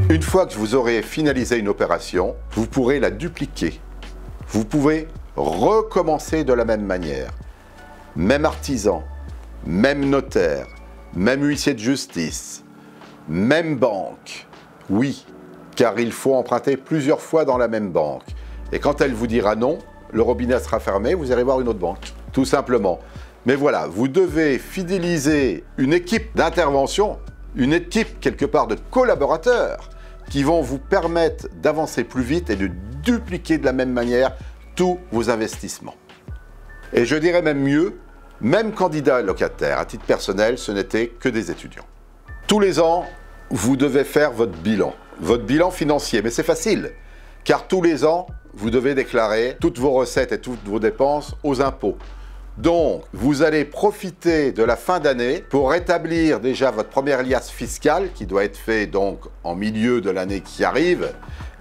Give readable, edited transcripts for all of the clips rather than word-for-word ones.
Une fois que vous aurez finalisé une opération, vous pourrez la dupliquer. Vous pouvez recommencer de la même manière. Même artisan, même notaire, même huissier de justice, même banque. Oui, car il faut emprunter plusieurs fois dans la même banque. Et quand elle vous dira non, le robinet sera fermé, vous irez voir une autre banque, tout simplement. Mais voilà, vous devez fidéliser une équipe d'intervention, une équipe quelque part de collaborateurs qui vont vous permettre d'avancer plus vite et de dupliquer de la même manière tous vos investissements. Et je dirais même mieux, même candidat locataire, à titre personnel, ce n'était que des étudiants. Tous les ans, vous devez faire votre bilan financier, mais c'est facile, car tous les ans, vous devez déclarer toutes vos recettes et toutes vos dépenses aux impôts. Donc, vous allez profiter de la fin d'année pour rétablir déjà votre première liasse fiscale qui doit être fait donc en milieu de l'année qui arrive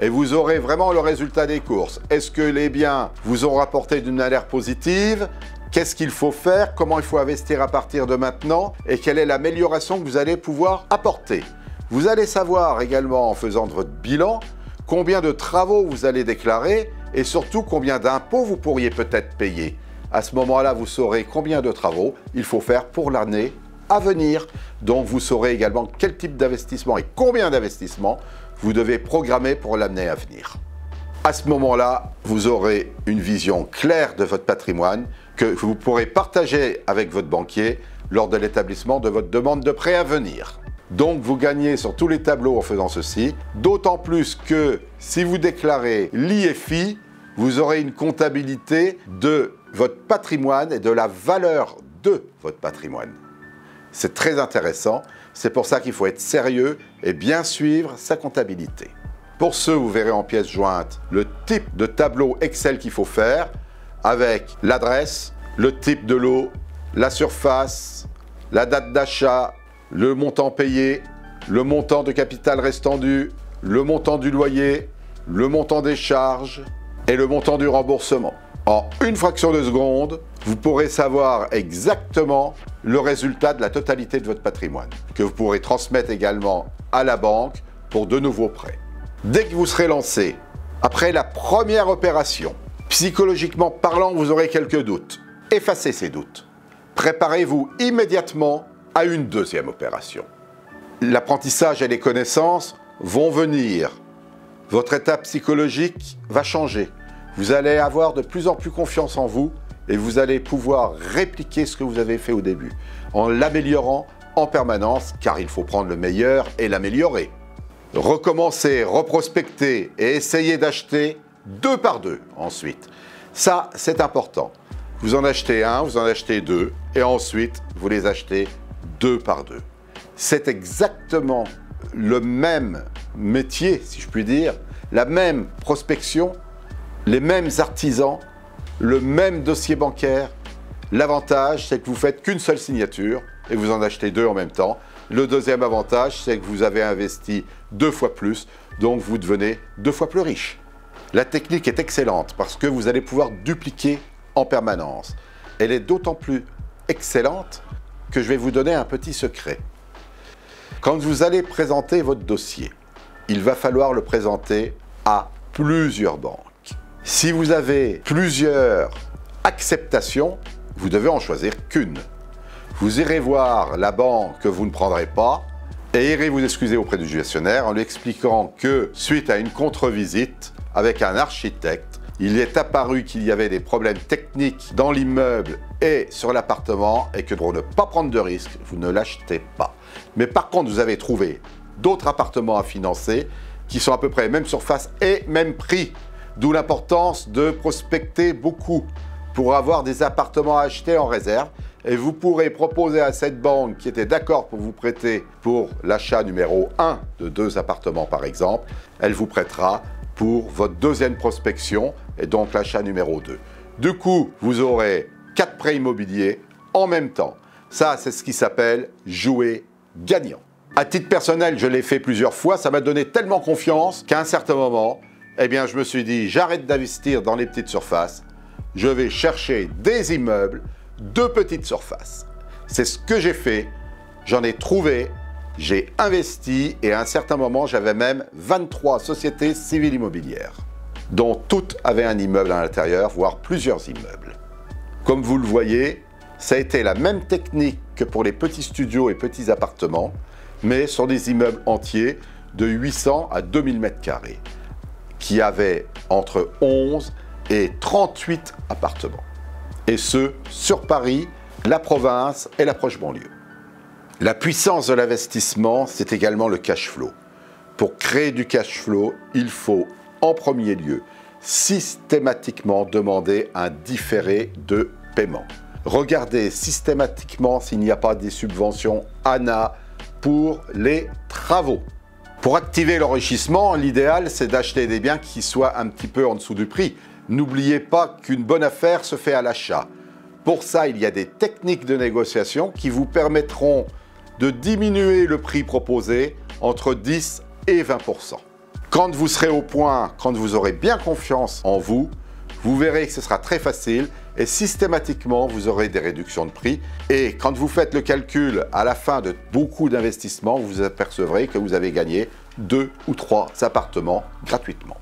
et vous aurez vraiment le résultat des courses. Est-ce que les biens vous ont rapporté d'une manière positive? Qu'est-ce qu'il faut faire? Comment il faut investir à partir de maintenant? Et quelle est l'amélioration que vous allez pouvoir apporter? Vous allez savoir également en faisant votre bilan combien de travaux vous allez déclarer et surtout combien d'impôts vous pourriez peut-être payer. À ce moment-là, vous saurez combien de travaux il faut faire pour l'année à venir. Donc, vous saurez également quel type d'investissement et combien d'investissements vous devez programmer pour l'année à venir. À ce moment-là, vous aurez une vision claire de votre patrimoine que vous pourrez partager avec votre banquier lors de l'établissement de votre demande de prêt à venir. Donc, vous gagnez sur tous les tableaux en faisant ceci, d'autant plus que si vous déclarez l'IFI, vous aurez une comptabilité de votre patrimoine et de la valeur de votre patrimoine. C'est très intéressant, c'est pour ça qu'il faut être sérieux et bien suivre sa comptabilité. Pour ce, vous verrez en pièce jointe le type de tableau Excel qu'il faut faire avec l'adresse, le type de lot, la surface, la date d'achat, le montant payé, le montant de capital restant dû, le montant du loyer, le montant des charges et le montant du remboursement. En une fraction de seconde, vous pourrez savoir exactement le résultat de la totalité de votre patrimoine, que vous pourrez transmettre également à la banque pour de nouveaux prêts. Dès que vous serez lancé, après la première opération, psychologiquement parlant, vous aurez quelques doutes. Effacez ces doutes. Préparez-vous immédiatement à une deuxième opération. L'apprentissage et les connaissances vont venir. Votre état psychologique va changer. Vous allez avoir de plus en plus confiance en vous et vous allez pouvoir répliquer ce que vous avez fait au début en l'améliorant en permanence car il faut prendre le meilleur et l'améliorer. Recommencer, reprospecter et essayer d'acheter 2 par 2 ensuite. Ça, c'est important. Vous en achetez un, vous en achetez 2 et ensuite vous les achetez 2 par 2. C'est exactement le même métier, si je puis dire, la même prospection, les mêmes artisans, le même dossier bancaire. L'avantage, c'est que vous faites qu'une seule signature et vous en achetez 2 en même temps. Le deuxième avantage, c'est que vous avez investi 2 fois plus, donc vous devenez 2 fois plus riche. La technique est excellente parce que vous allez pouvoir dupliquer en permanence. Elle est d'autant plus excellente que je vais vous donner un petit secret. Quand vous allez présenter votre dossier, il va falloir le présenter à plusieurs banques. Si vous avez plusieurs acceptations, vous devez en choisir qu'une. Vous irez voir la banque que vous ne prendrez pas et irez vous excuser auprès du gestionnaire en lui expliquant que suite à une contre-visite avec un architecte, il est apparu qu'il y avait des problèmes techniques dans l'immeuble et sur l'appartement et que pour ne pas prendre de risques, vous ne l'achetez pas. Mais par contre, vous avez trouvé d'autres appartements à financer qui sont à peu près même surface et même prix. D'où l'importance de prospecter beaucoup pour avoir des appartements à acheter en réserve. Et vous pourrez proposer à cette banque qui était d'accord pour vous prêter pour l'achat numéro 1 de 2 appartements par exemple, elle vous prêtera pour votre deuxième prospection et donc l'achat numéro 2. Du coup, vous aurez 4 prêts immobiliers en même temps. Ça, c'est ce qui s'appelle jouer gagnant. À titre personnel, je l'ai fait plusieurs fois, ça m'a donné tellement confiance qu'à un certain moment, eh bien, je me suis dit, j'arrête d'investir dans les petites surfaces. Je vais chercher des immeubles de petites surfaces. C'est ce que j'ai fait. J'en ai trouvé, j'ai investi et à un certain moment, j'avais même 23 sociétés civiles immobilières, dont toutes avaient un immeuble à l'intérieur, voire plusieurs immeubles. Comme vous le voyez, ça a été la même technique que pour les petits studios et petits appartements, mais sur des immeubles entiers de 800 à 2000 m², qui avaient entre 11 et 38 appartements. Et ce, sur Paris, la province et la proche banlieue. La puissance de l'investissement, c'est également le cash flow. Pour créer du cash flow, il faut en premier lieu systématiquement demander un différé de paiement. Regardez systématiquement s'il n'y a pas des subventions ANA pour les travaux. Pour activer l'enrichissement, l'idéal c'est d'acheter des biens qui soient un petit peu en dessous du prix. N'oubliez pas qu'une bonne affaire se fait à l'achat. Pour ça, il y a des techniques de négociation qui vous permettront de diminuer le prix proposé entre 10 et 20%. Quand vous serez au point, quand vous aurez bien confiance en vous, vous verrez que ce sera très facile et systématiquement, vous aurez des réductions de prix. Et quand vous faites le calcul à la fin de beaucoup d'investissements, vous apercevrez que vous avez gagné 2 ou 3 appartements gratuitement.